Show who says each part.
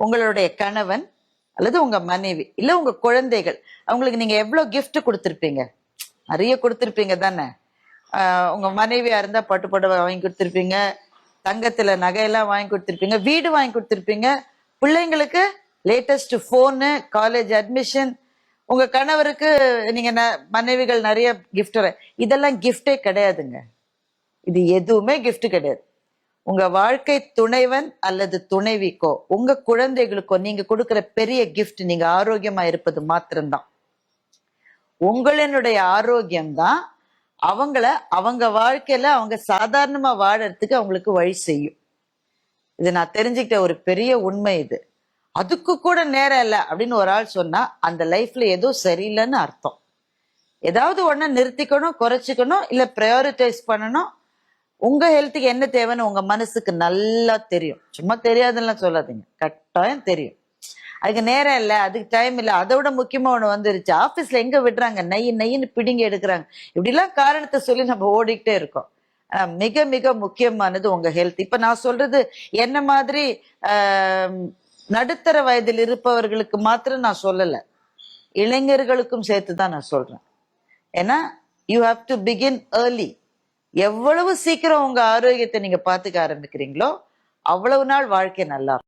Speaker 1: உங்களுடைய கணவன் அல்லது உங்க மனைவி இல்ல உங்க குழந்தைகள், அவங்களுக்கு நீங்க எவ்வளவு கிஃப்ட் கொடுத்துருப்பீங்க? நிறைய கொடுத்துருப்பீங்க தானே. உங்க மனைவியா இருந்தா பட்டு புடவை வாங்கி கொடுத்துருப்பீங்க, தங்கத்துல நகையெல்லாம் வாங்கி கொடுத்துருப்பீங்க, வீடு வாங்கி கொடுத்துருப்பீங்க, பிள்ளைங்களுக்கு லேட்டஸ்ட் போனு, காலேஜ் அட்மிஷன், உங்க கணவருக்கு நீங்க மனைவிகள் நிறைய கிஃப்ட். இதெல்லாம் கிஃப்டே கிடையாதுங்க. இது எதுவுமே கிஃப்ட் கிடையாது. உங்க வாழ்க்கை துணைவன் அல்லது துணைவிக்கோ உங்க குழந்தைகளுக்கோ நீங்க கொடுக்கிற பெரிய கிஃப்ட் நீங்க ஆரோக்கியமா இருப்பது மாத்திரம்தான். உங்களினுடைய ஆரோக்கியம் தான் அவங்கள அவங்க வாழ்க்கையில அவங்க சாதாரணமா வாழறதுக்கு அவங்களுக்கு வழி செய்யும். இது நான் தெரிஞ்சுக்கிட்ட ஒரு பெரிய உண்மை. இது அதுக்கு கூட நேரம் இல்லை அப்படின்னு ஒரு ஆள் சொன்னா அந்த லைஃப்ல ஏதோ சரியில்லைன்னு அர்த்தம். ஏதாவது ஒண்ணு நிறுத்திக்கணும், குறைச்சிக்கணும், இல்ல ப்ரையாரிட்டைஸ் பண்ணணும். உங்க ஹெல்த்துக்கு என்ன தேவைன்னு உங்க மனசுக்கு நல்லா தெரியும். சும்மா தெரியாதுன்னு சொல்லாதீங்க, கட்டாயம் தெரியும். அதுக்கு நேரம் இல்லை, அதுக்கு டைம் இல்லை, அதை விட முக்கியமா ஒண்ணு வந்துருச்சு, ஆபீஸ்ல எங்க விடுறாங்க, நையின்னு பிடிங்க எடுக்கிறாங்க, இப்படிலாம் காரணத்தை சொல்லி நம்ம ஓடிக்கிட்டே இருக்கோம். மிக மிக முக்கியமானது உங்க ஹெல்த். இப்ப நான் சொல்றது என்ன மாதிரி நடுத்தர வயதில் இருப்பவர்களுக்கு மாத்திரம் நான் சொல்லல, இளைஞர்களுக்கும் சேர்த்துதான் நான் சொல்றேன். ஏன்னா you have to begin early. எவ்வளவு சீக்கிரம் உங்க ஆரோக்கியத்தை நீங்க பாத்துக்க ஆரம்பிக்கிறீங்களோ அவ்வளவு நாள் வாழ்க்கை நல்லா இருக்கும்.